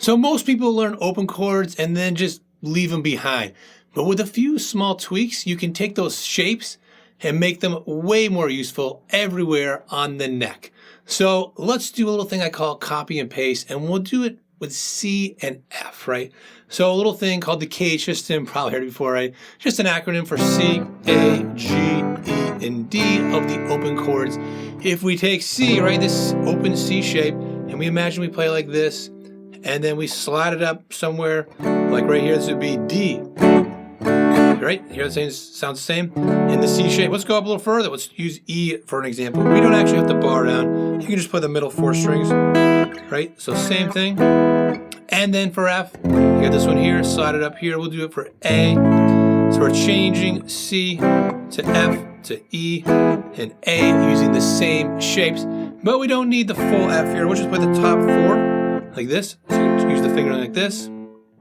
So most people learn open chords and then just leave them behind. But with a few small tweaks, you can take those shapes and make them way more useful everywhere on the neck. So let's do a little thing I call copy and paste, and we'll do it with C and F, right? So a little thing called the cage system, probably heard it before, right? Just an acronym for C, A, G, E, and D of the open chords. If we take C, right, this open C shape, and we imagine we play like this, and then we slide it up somewhere, like right here, this would be D. Right? Here the same sounds the same in the C shape. Let's go up a little further. Let's use E for an example. We don't actually have to bar down. You can just play the middle 4 strings, right? So same thing. And then for F, you got this one here, slide it up here. We'll do it for A. So we're changing C to F to E and A using the same shapes, but we don't need the full F here. We'll just play the top 4 like this. So you use the finger like this,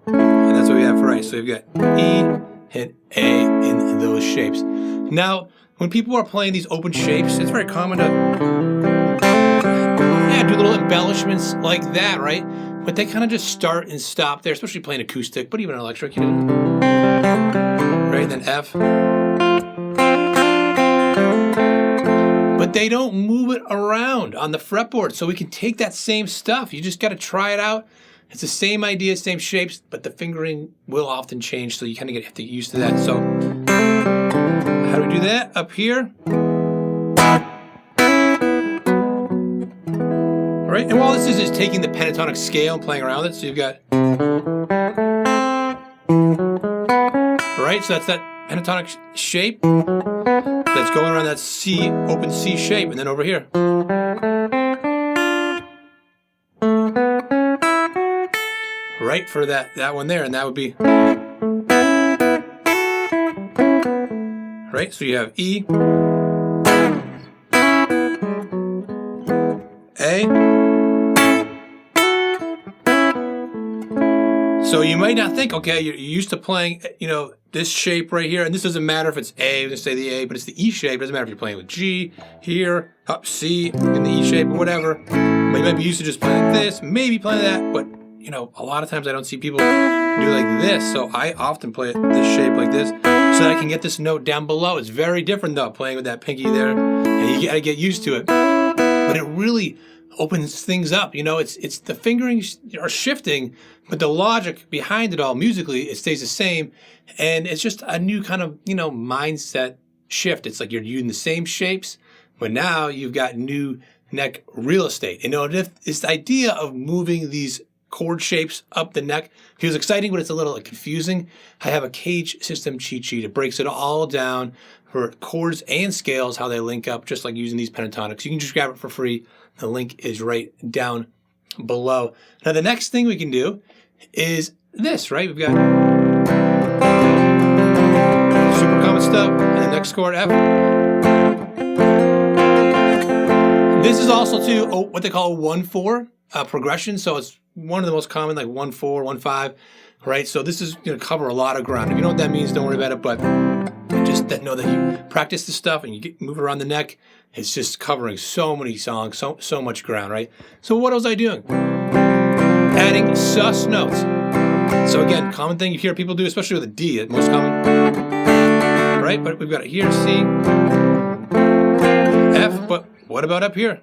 and that's what we have for A. So we've got E and A in those shapes. Now, when people are playing these open shapes, it's very common to do little embellishments like that, right? But they kind of just start and stop there, especially playing acoustic, but even electric, you know. Right, and then F. But they don't move it around on the fretboard, so we can take that same stuff. You just got to try it out. It's the same idea, same shapes, but the fingering will often change, so you kind of have to get used to that. So how do we do that? Up here. All right, and while this is taking the pentatonic scale and playing around it, so you've got, right, so that's that pentatonic shape that's going around that C, open C shape, and then over here. Right, for that one there, and that would be, right, so you have E, A. So you might not think, okay, you're used to playing, you know, this shape right here, and this doesn't matter if it's A, we're gonna say the A, but it's the E shape. It doesn't matter if you're playing with G here, up C in the E shape or whatever. But you might be used to just playing this, maybe playing that, but you know, a lot of times I don't see people do like this, so I often play this shape like this so that I can get this note down below. It's very different though, playing with that pinky there, and you gotta get used to it. But it really opens things up, you know, it's the fingerings are shifting, but the logic behind it all musically, it stays the same, and it's just a new kind of, you know, mindset shift. It's like you're using the same shapes, but now you've got new neck real estate. You know, this idea of moving these chord shapes up the neck feels exciting, but it's a little confusing. I have a cage system cheat sheet. It breaks it all down for chords and scales, how they link up, just like using these pentatonics. You can just grab it for free. The link is right down below. Now the next thing we can do is this, right? We've got super common stuff, and the next chord, F. This is also to what they call 1/4 progression. So it's one of the most common, like 1/4, 1/5, right? So this is going to cover a lot of ground. If you know what that means, don't worry about it, but just know that you practice this stuff and you move around the neck. It's just covering so many songs, so much ground, right? So what was I doing? Adding sus notes. So again, common thing you hear people do, especially with a D, the most common, right? But we've got it here, C, F, but what about up here?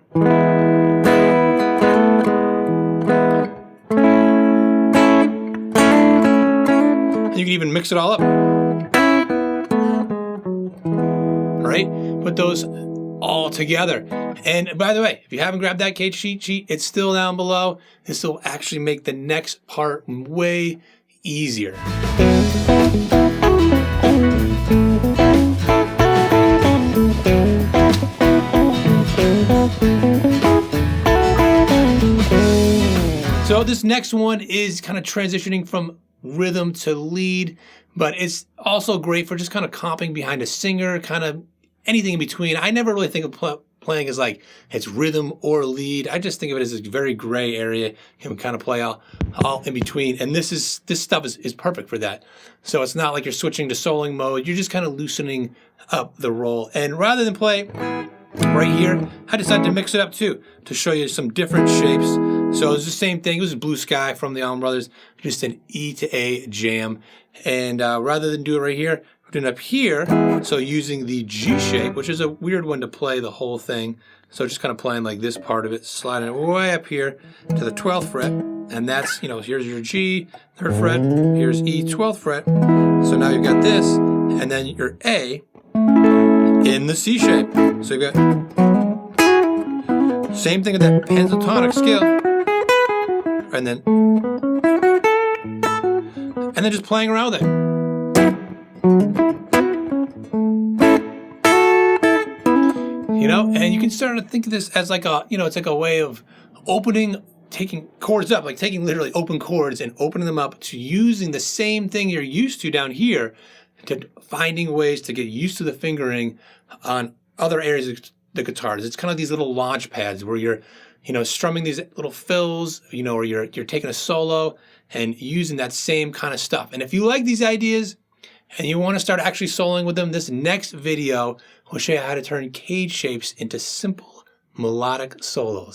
You can even mix it all up. Right? Put those all together. And by the way, if you haven't grabbed that cage cheat sheet, it's still down below. This will actually make the next part way easier. So this next one is kind of transitioning from rhythm to lead, but it's also great for just kind of comping behind a singer, kind of anything in between. I never really think of playing as like it's rhythm or lead. I just think of it as a very gray area. You can kind of play all in between, and this stuff is perfect for that. So it's not like you're switching to soloing mode. You're just kind of loosening up the roll, and rather than play right here, I decided to mix it up too, to show you some different shapes. So it's the same thing. It was Blue Sky from the Allman Brothers, just an E to A jam. And rather than do it right here, we're doing it up here. So using the G shape, which is a weird one to play the whole thing. So just kind of playing like this part of it, sliding it way up here to the 12th fret. And that's, you know, here's your G, 3rd fret, here's E, 12th fret. So now you've got this, and then your A in the C shape. So you've got same thing with that pentatonic scale. And then just playing around with it. You know, and you can start to think of this as like a, you know, it's like a way of opening, taking chords up, like taking literally open chords and opening them up to using the same thing you're used to down here, to finding ways to get used to the fingering on other areas of the guitars. It's kind of these little launch pads where you're, you know, strumming these little fills, you know, or you're taking a solo and using that same kind of stuff. And if you like these ideas and you want to start actually soloing with them, this next video will show you how to turn cage shapes into simple melodic solos.